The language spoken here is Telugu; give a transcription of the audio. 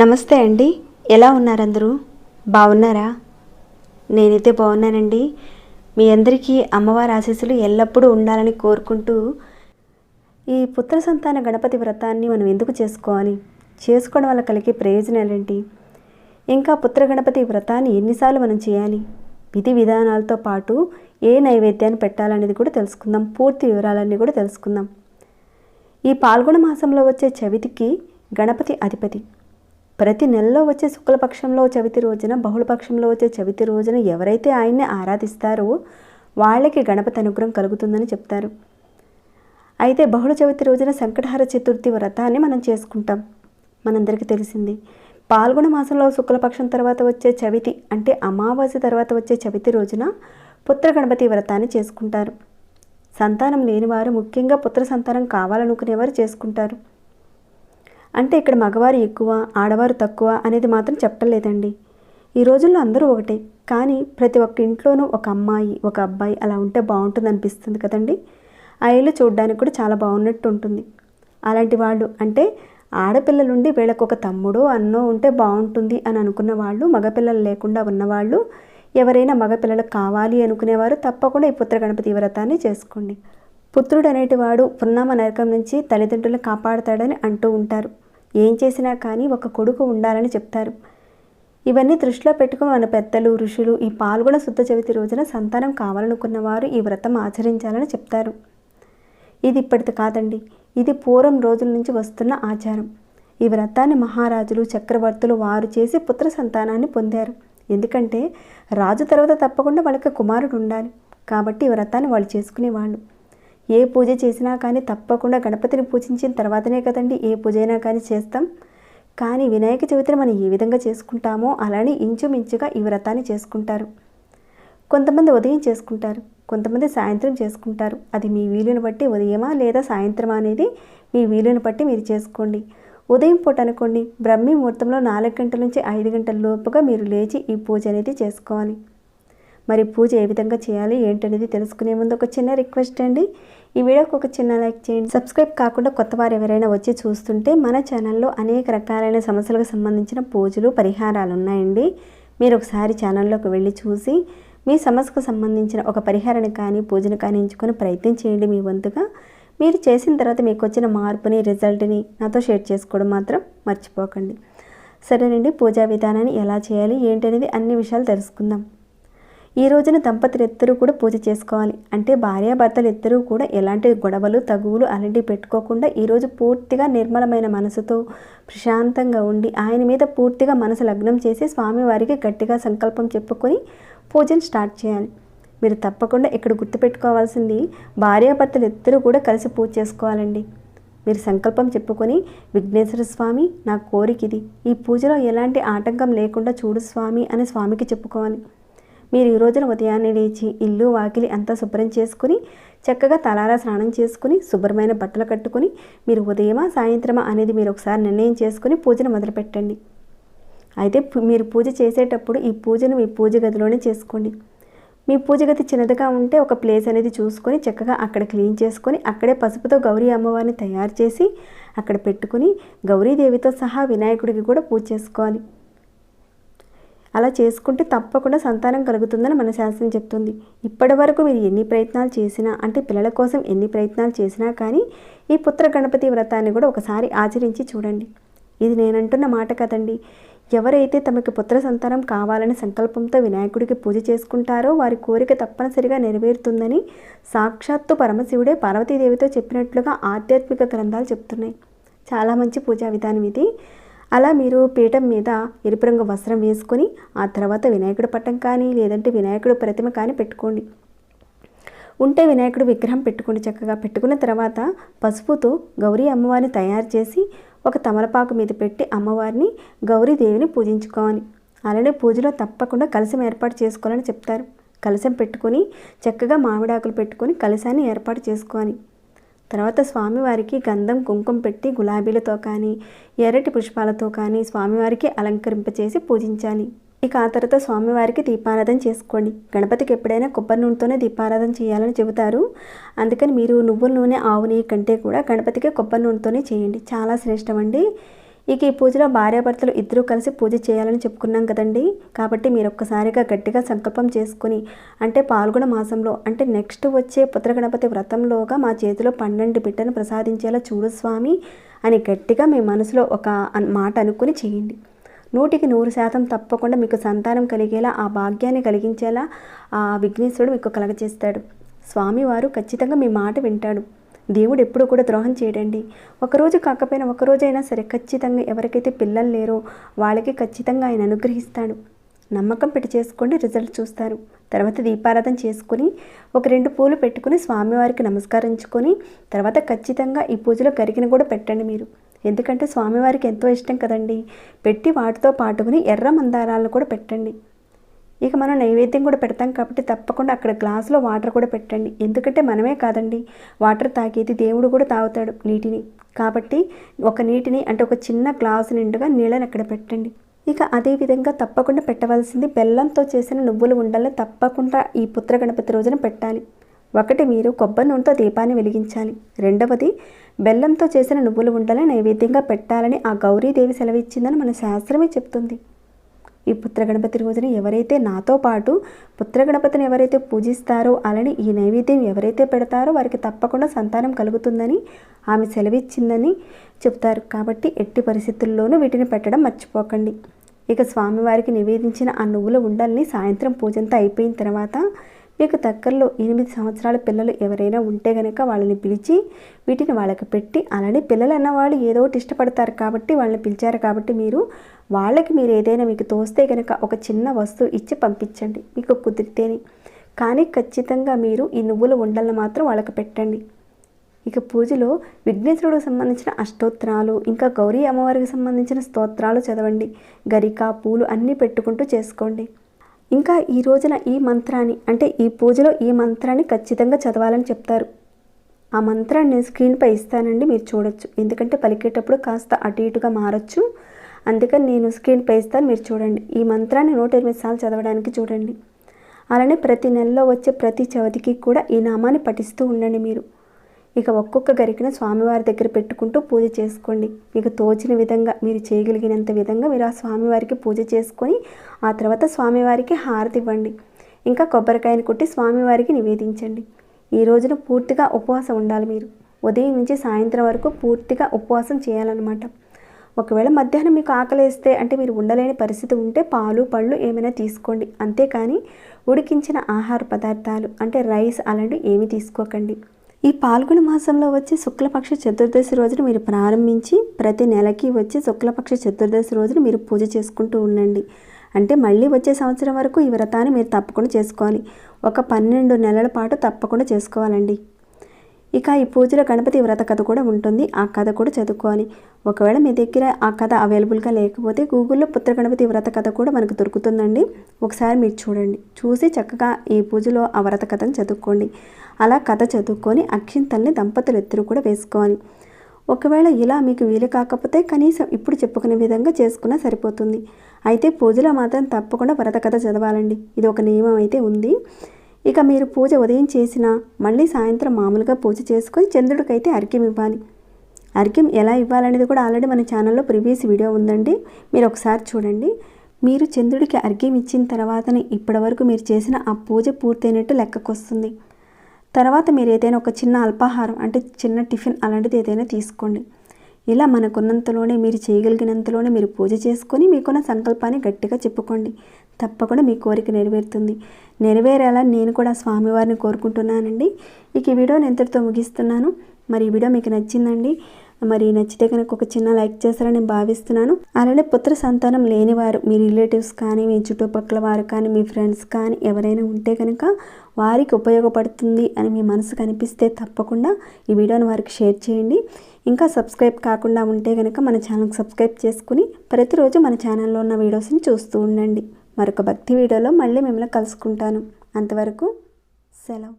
నమస్తే అండి, ఎలా ఉన్నారు అందరూ? బాగున్నారా? నేనైతే బాగున్నానండి. మీ అందరికీ అమ్మవారి ఆశీస్సులు ఎల్లప్పుడూ ఉండాలని కోరుకుంటూ, ఈ పుత్ర సంతాన గణపతి వ్రతాన్ని మనం ఎందుకు చేసుకోవాలి, చేసుకోవడం వల్ల కలిగే ప్రయోజనాలేంటి, ఇంకా పుత్ర గణపతి వ్రతాన్ని ఎన్నిసార్లు మనం చేయాలి, విధి విధానాలతో పాటు ఏ నైవేద్యాన్ని పెట్టాలనేది కూడా తెలుసుకుందాం. పూర్తి వివరాలన్నీ కూడా తెలుసుకుందాం. ఈ పాల్గొన మాసంలో వచ్చే చవితికి గణపతి అధిపతి. ప్రతి నెలలో వచ్చే శుక్లపక్షంలో చవితి రోజున, బహుళపక్షంలో వచ్చే చవితి రోజున ఎవరైతే ఆయన్ని ఆరాధిస్తారో వాళ్ళకి గణపతి అనుగ్రహం కలుగుతుందని చెప్తారు. అయితే బహుళ చవితి రోజున సంకటహర చతుర్థి వ్రతాన్ని మనం చేసుకుంటాం. మనందరికీ తెలిసింది. పాల్గొన మాసంలో శుక్లపక్షం తర్వాత వచ్చే చవితి అంటే అమావాస్య తర్వాత వచ్చే చవితి రోజున పుత్ర గణపతి వ్రతాన్ని చేసుకుంటారు. సంతానం లేనివారు, ముఖ్యంగా పుత్ర సంతానం కావాలనుకునేవారు చేసుకుంటారు. అంటే ఇక్కడ మగవారు ఎక్కువ, ఆడవారు తక్కువ అనేది మాత్రం చెప్పలేదండి. ఈ రోజుల్లో అందరూ ఒకటే, కానీ ప్రతి ఒక్క ఇంట్లోనూ ఒక అమ్మాయి, ఒక అబ్బాయి అలా ఉంటే బాగుంటుంది అనిపిస్తుంది కదండి. ఆ ఇల్లు చూడడానికి కూడా చాలా బాగున్నట్టు ఉంటుంది. అలాంటి వాళ్ళు అంటే ఆడపిల్లలుండి వీళ్ళకు ఒక తమ్ముడో అన్నో ఉంటే బాగుంటుంది అని అనుకున్న వాళ్ళు, మగపిల్లలు లేకుండా ఉన్నవాళ్ళు, ఎవరైనా మగపిల్లలకు కావాలి అనుకునేవారు తప్పకుండా ఈ పుత్ర గణపతి వ్రతాన్ని చేసుకోండి. పుత్రుడు అనేటివాడు పున్నామ నరకం నుంచి తల్లిదండ్రులను కాపాడుతాడని అంటూ ఉంటారు. ఏం చేసినా కానీ ఒక కొడుకు ఉండాలని చెప్తారు. ఇవన్నీ దృష్టిలో పెట్టుకుని మన పెద్దలు, ఋషులు ఈ పాల్గొన శుద్ధ చవితి రోజున సంతానం కావాలనుకున్న వారు ఈ వ్రతం ఆచరించాలని చెప్తారు. ఇది ఇప్పటిది కాదండి, ఇది పూర్వం రోజుల నుంచి వస్తున్న ఆచారం. ఈ వ్రతాన్ని మహారాజులు, చక్రవర్తులు వారు చేసి పుత్ర సంతానాన్ని పొందారు. ఎందుకంటే రాజు తర్వాత తప్పకుండా వాళ్ళకి కుమారుడు ఉండాలి కాబట్టి ఈ వ్రతాన్ని వాళ్ళు చేసుకునేవాళ్ళు. ఏ పూజ చేసినా కానీ తప్పకుండా గణపతిని పూజించిన తర్వాతనే కదండి ఏ పూజ అయినా కానీ చేస్తాం. కానీ వినాయక చవితిని మనం ఏ విధంగా చేసుకుంటామో అలానే ఇంచుమించుగా ఈ వ్రతాన్ని చేసుకుంటారు. కొంతమంది ఉదయం చేసుకుంటారు, కొంతమంది సాయంత్రం చేసుకుంటారు. అది మీ వీలుని బట్టి ఉదయమా లేదా సాయంత్రం అనేది మీ వీలుని బట్టి మీరు చేసుకోండి. ఉదయం పూట అనుకోండి, బ్రహ్మీ ముహూర్తంలో 4 గంటల నుంచి 5 గంటల లోపుగా మీరు లేచి ఈ పూజ అనేది చేసుకోవాలి. మరి పూజ ఏ విధంగా చేయాలి ఏంటనేది తెలుసుకునే ముందు ఒక చిన్న రిక్వెస్ట్ అండి, ఈ వీడియోకి ఒక చిన్న లైక్ చేయండి. సబ్స్క్రైబ్ కాకుండా కొత్త వారు ఎవరైనా వచ్చి చూస్తుంటే మన ఛానల్లో అనేక రకాలైన సమస్యలకు సంబంధించిన పూజలు, పరిహారాలు ఉన్నాయండి. మీరు ఒకసారి ఛానల్లోకి వెళ్ళి చూసి మీ సమస్యకు సంబంధించిన ఒక పరిహారాన్ని కానీ పూజను కానీ ఎంచుకొని ప్రయత్నం చేయండి. మీ వంతుగా మీరు చేసిన తర్వాత మీకు వచ్చిన మార్పుని, రిజల్ట్ని నాతో షేర్ చేసుకోవడం మాత్రం మర్చిపోకండి. సరేనండి, పూజా విధానాన్ని ఎలా చేయాలి ఏంటనేది అన్ని విషయాలు తెలుసుకుందాం. ఈ రోజున దంపతులు ఇద్దరూ కూడా పూజ చేసుకోవాలి. అంటే భార్యాభర్తలు ఇద్దరూ కూడా ఎలాంటి గొడవలు, తగువులు అలాంటివి పెట్టుకోకుండా ఈరోజు పూర్తిగా నిర్మలమైన మనసుతో ప్రశాంతంగా ఉండి ఆయన మీద పూర్తిగా మనసు లగ్నం చేసి స్వామివారికి గట్టిగా సంకల్పం చెప్పుకొని పూజను స్టార్ట్ చేయాలి. మీరు తప్పకుండా ఇక్కడ గుర్తుపెట్టుకోవాల్సింది, భార్యాభర్తలు ఇద్దరూ కూడా కలిసి పూజ చేసుకోవాలండి. మీరు సంకల్పం చెప్పుకొని, విఘ్నేశ్వర స్వామి నా కోరిక ఇది, ఈ పూజలో ఎలాంటి ఆటంకం లేకుండా చూడు స్వామి అని స్వామికి చెప్పుకోవాలి. మీరు ఈ రోజున ఉదయాన్నే లేచి ఇల్లు వాకిలి అంతా శుభ్రం చేసుకుని చక్కగా తలారా స్నానం చేసుకుని శుభ్రమైన బట్టలు కట్టుకుని మీరు ఉదయమా సాయంత్రమా అనేది మీరు ఒకసారి నిర్ణయం చేసుకుని పూజను మొదలుపెట్టండి. అయితే మీరు పూజ చేసేటప్పుడు ఈ పూజను మీ పూజ గదిలోనే చేసుకోండి. మీ పూజ గది చిన్నదిగా ఉంటే ఒక ప్లేస్ అనేది చూసుకొని చక్కగా అక్కడ క్లీన్ చేసుకొని అక్కడే పసుపుతో గౌరీ అమ్మవారిని తయారు చేసి అక్కడ పెట్టుకుని గౌరీదేవితో సహా వినాయకుడికి కూడా పూజ చేసుకోవాలి. అలా చేసుకుంటే తప్పకుండా సంతానం కలుగుతుందని మన శాస్త్రం చెప్తుంది. ఇప్పటి వరకు మీరు ఎన్ని ప్రయత్నాలు చేసినా, అంటే పిల్లల కోసం ఎన్ని ప్రయత్నాలు చేసినా కానీ ఈ పుత్ర గణపతి వ్రతాన్ని కూడా ఒకసారి ఆచరించి చూడండి. ఇది నేనంటున్న మాట కదండి. ఎవరైతే తమకి పుత్ర సంతానం కావాలని సంకల్పంతో వినాయకుడికి పూజ చేసుకుంటారో వారి కోరిక తప్పనిసరిగా నెరవేరుతుందని సాక్షాత్తు పరమశివుడే పార్వతీదేవితో చెప్పినట్లుగా ఆధ్యాత్మిక గ్రంథాలు చెప్తున్నాయి. చాలా మంచి పూజా విధానం ఇది. అలా మీరు పీఠం మీద ఎరుపు రంగు వస్త్రం వేసుకొని ఆ తర్వాత వినాయకుడి పటం కానీ లేదంటే వినాయకుడి ప్రతిమ కానీ పెట్టుకోండి. ఉంటే వినాయకుడి విగ్రహం పెట్టుకోండి. చక్కగా పెట్టుకున్న తర్వాత పసుపుతో గౌరీ అమ్మవారిని తయారు చేసి ఒక తమలపాకు మీద పెట్టి అమ్మవారిని గౌరీదేవిని పూజించుకోవాలి. అలానే పూజలో తప్పకుండా కలశం ఏర్పాటు చేసుకోవాలని చెప్తారు. కలశం పెట్టుకొని చక్కగా మామిడాకులు పెట్టుకొని కలశాన్ని ఏర్పాటు చేసుకోవాలి. తర్వాత స్వామివారికి గంధం కుంకుమ పెట్టి గులాబీలతో కానీ ఎర్రటి పుష్పాలతో కానీ స్వామివారికి అలంకరింపచేసి పూజించాలి. ఇక ఆ తర్వాత స్వామివారికి దీపారాధన చేసుకోండి. గణపతికి ఎప్పుడైనా కొబ్బరి నూనెతోనే దీపారాధన చేయాలని చెబుతారు. అందుకని మీరు నువ్వుల నూనె, ఆవు నెయ్యి కంటే కూడా గణపతికి కొబ్బరి నూనెతోనే చేయండి, చాలా శ్రేష్టం అండి. ఇక ఈ పూజలో భార్యాభర్తలు ఇద్దరూ కలిసి పూజ చేయాలని చెప్పుకున్నాం కదండి. కాబట్టి మీరు ఒక్కసారిగా గట్టిగా సంకల్పం చేసుకుని, అంటే పాల్గొన మాసంలో అంటే నెక్స్ట్ వచ్చే పుత్ర గణపతి వ్రతంలోగా మా చేతిలో 12 బిడ్డను ప్రసాదించేలా చూడు స్వామి అని గట్టిగా మీ మనసులో ఒక మాట అనుకుని చేయండి. 100% తప్పకుండా మీకు సంతానం కలిగేలా, ఆ భాగ్యాన్ని కలిగించేలా ఆ విఘ్నేశ్వరుడు మీకు కలగజేస్తాడు. స్వామివారు ఖచ్చితంగా మీ మాట వింటాడు. దేవుడు ఎప్పుడు కూడా ద్రోహం చేయడండి. ఒకరోజు కాకపోయినా ఒకరోజైనా సరే ఖచ్చితంగా ఎవరికైతే పిల్లలు లేరో వాళ్ళకి ఖచ్చితంగా ఆయన అనుగ్రహిస్తాడు. నమ్మకం పెట్టి చేసుకోండి, రిజల్ట్ చూస్తారు. తర్వాత దీపారాధన చేసుకుని ఒక 2 పూలు పెట్టుకుని స్వామివారికి నమస్కరించుకొని తర్వాత ఖచ్చితంగా ఈ పూజలో గరికను కూడా పెట్టండి మీరు. ఎందుకంటే స్వామివారికి ఎంతో ఇష్టం కదండి. పెట్టి వాటితో పాటుకుని ఎర్ర మందారాలను కూడా పెట్టండి. ఇక మనం నైవేద్యం కూడా పెడతాం కాబట్టి తప్పకుండా అక్కడ గ్లాసులో వాటర్ కూడా పెట్టండి. ఎందుకంటే మనమే కాదండి వాటర్ తాగేది, దేవుడు కూడా తాగుతాడు నీటిని. కాబట్టి ఒక నీటిని అంటే ఒక చిన్న గ్లాసు నిండుగా నీళ్ళని అక్కడ పెట్టండి. ఇక అదేవిధంగా తప్పకుండా పెట్టవలసింది బెల్లంతో చేసిన నువ్వుల ఉండల్ని తప్పకుండా ఈ పుత్ర గణపతి రోజున పెట్టాలి. ఒకటి, మీరు కొబ్బరి నూనెతో దీపాన్ని వెలిగించాలి. రెండవది, బెల్లంతో చేసిన నువ్వుల ఉండలని నైవేద్యంగా పెట్టాలని ఆ గౌరీదేవి సెలవిచ్చిందని మన శాస్త్రమే చెప్తుంది. ఈ పుత్ర గణపతి రోజున ఎవరైతే నాతో పాటు పుత్ర గణపతిని ఎవరైతే పూజిస్తారో అలానే ఈ నైవేద్యం ఎవరైతే పెడతారో వారికి తప్పకుండా సంతానం కలుగుతుందని ఆమె సెలవిచ్చిందని చెప్తారు. కాబట్టి ఎట్టి పరిస్థితుల్లోనూ వీటిని పెట్టడం మర్చిపోకండి. ఇక స్వామివారికి నివేదించిన ఆ నువ్వుల ఉండల్ని సాయంత్రం పూజంతా అయిపోయిన తర్వాత మీకు దగ్గరలో 8 సంవత్సరాల పిల్లలు ఎవరైనా ఉంటే కనుక వాళ్ళని పిలిచి వీటిని వాళ్ళకి పెట్టి, అలానే పిల్లలు అన్నవాళ్ళు ఏదో ఒకటి ఇష్టపడతారు కాబట్టి వాళ్ళని పిలిచారు కాబట్టి మీరు ఏదైనా మీకు తోస్తే కనుక ఒక చిన్న వస్తువు ఇచ్చి పంపించండి మీకు కుదిరితేనే. కానీ ఖచ్చితంగా మీరు ఈ నువ్వుల ఉండలను మాత్రం వాళ్ళకి పెట్టండి. ఇక పూజలో విఘ్నేశ్వరుడికి సంబంధించిన అష్టోత్తరాలు, ఇంకా గౌరీ అమ్మవారికి సంబంధించిన స్తోత్రాలు చదవండి. గరిక, పూలు అన్నీ పెట్టుకుంటూ చేసుకోండి. ఇంకా ఈ రోజున ఈ మంత్రాన్ని అంటే ఈ పూజలో ఈ మంత్రాన్ని ఖచ్చితంగా చదవాలని చెప్తారు. ఆ మంత్రాన్ని నేను స్క్రీన్పై ఇస్తానండి, మీరు చూడొచ్చు. ఎందుకంటే పలికేటప్పుడు కాస్త అటు ఇటుగా మారచ్చు, అందుకని నేను స్క్రీన్పై ఇస్తాను, మీరు చూడండి. ఈ మంత్రాన్ని 108 సార్లు చదవడానికి చూడండి. అలానే ప్రతి నెలలో వచ్చే ప్రతి చవితికి కూడా ఈ నామాన్ని పఠిస్తూ ఉండండి మీరు. ఇక ఒక్కొక్క గరికను స్వామివారి దగ్గర పెట్టుకుంటూ పూజ చేసుకోండి. మీకు తోచిన విధంగా, మీరు చేయగలిగినంత విధంగా మీరు ఆ స్వామివారికి పూజ చేసుకొని ఆ తర్వాత స్వామివారికి హారతి ఇవ్వండి. ఇంకా కొబ్బరికాయను కొట్టి స్వామివారికి నివేదించండి. ఈ రోజున పూర్తిగా ఉపవాసం ఉండాలి మీరు. ఉదయం నుంచి సాయంత్రం వరకు పూర్తిగా ఉపవాసం చేయాలన్నమాట. ఒకవేళ మధ్యాహ్నం మీకు ఆకలేస్తే అంటే మీరు ఉండలేని పరిస్థితి ఉంటే పాలు, పళ్ళు ఏమైనా తీసుకోండి. అంతేకాని ఉడికించిన ఆహార పదార్థాలు అంటే రైస్ అలాంటివి ఏమీ తీసుకోకండి. ఈ పాల్గొన మాసంలో వచ్చే శుక్లపక్ష చతుర్దశి రోజున మీరు ప్రారంభించి ప్రతి నెలకి వచ్చే శుక్లపక్ష చతుర్దశి రోజున మీరు పూజ చేసుకుంటూ ఉండండి. అంటే మళ్ళీ వచ్చే సంవత్సరం వరకు ఈ వ్రతాన్ని మీరు తప్పకుండా చేసుకోవాలి. ఒక 12 నెలల పాటు తప్పకుండా చేసుకోవాలండి. ఇక ఈ పూజలో గణపతి వ్రత కథ కూడా ఉంటుంది, ఆ కథ కూడా చదువుకోవాలి. ఒకవేళ మీ దగ్గర ఆ కథ అవైలబుల్గా లేకపోతే గూగుల్లో పుత్ర గణపతి వ్రత కథ కూడా మనకు దొరుకుతుందండి. ఒకసారి మీరు చూడండి, చూసి చక్కగా ఈ పూజలో ఆ వ్రత కథను చదువుకోండి. అలా కథ చదువుకొని అక్షింతల్ని దంపతులు ఇద్దరు కూడా వేసుకోవాలి. ఒకవేళ ఇలా మీకు వీలు కాకపోతే కనీసం ఇప్పుడు చెప్పుకునే విధంగా చేసుకున్నా సరిపోతుంది. అయితే పూజలో మాత్రం తప్పకుండా వ్రత కథ చదవాలండి, ఇది ఒక నియమం అయితే ఉంది. ఇక మీరు పూజ ఉదయం చేసినా మళ్ళీ సాయంత్రం మామూలుగా పూజ చేసుకొని చంద్రుడికైతే అర్ఘ్యం ఇవ్వాలి. అర్ఘ్యం ఎలా ఇవ్వాలనేది కూడా ఆల్రెడీ మన ఛానల్లో ప్రీవియస్ వీడియో ఉందండి, మీరు ఒకసారి చూడండి. మీరు చంద్రుడికి అర్ఘ్యం ఇచ్చిన తర్వాతనే ఇప్పటివరకు మీరు చేసిన ఆ పూజ పూర్తయినట్టు లెక్కకు వస్తుంది. తర్వాత మీరు ఏదైనా ఒక చిన్న అల్పాహారం అంటే చిన్న టిఫిన్ అలాంటిది ఏదైనా తీసుకోండి. ఇలా మనకున్నంతలోనే, మీరు చేయగలిగినంతలోనే మీరు పూజ చేసుకొని మీకున్న సంకల్పాన్ని గట్టిగా చెప్పుకోండి. తప్పకుండా మీ కోరిక నెరవేరుతుంది. నెరవేరాలని నేను కూడా స్వామివారిని కోరుకుంటున్నానండి. ఇక ఈ వీడియోని ఎంతటితో ముగిస్తున్నాను. మరి ఈ వీడియో మీకు నచ్చిందండి. మరి నచ్చితే కనుక ఒక చిన్న లైక్ చేస్తారని నేను భావిస్తున్నాను. అలానే పుత్ర సంతానం లేనివారు మీ రిలేటివ్స్ కానీ, మీ చుట్టుపక్కల వారు కానీ, మీ ఫ్రెండ్స్ కానీ ఎవరైనా ఉంటే కనుక వారికి ఉపయోగపడుతుంది అని మీ మనసుకు అనిపిస్తే తప్పకుండా ఈ వీడియోని వారికి షేర్ చేయండి. ఇంకా సబ్స్క్రైబ్ కాకుండా ఉంటే కనుక మన ఛానల్కి సబ్స్క్రైబ్ చేసుకుని ప్రతిరోజు మన ఛానల్లో ఉన్న వీడియోస్ని చూస్తూ ఉండండి. మరొక భక్తి వీడియోలో మళ్ళీ మిమ్మల్ని కలుసుకుంటాను. అంతవరకు సెలవు.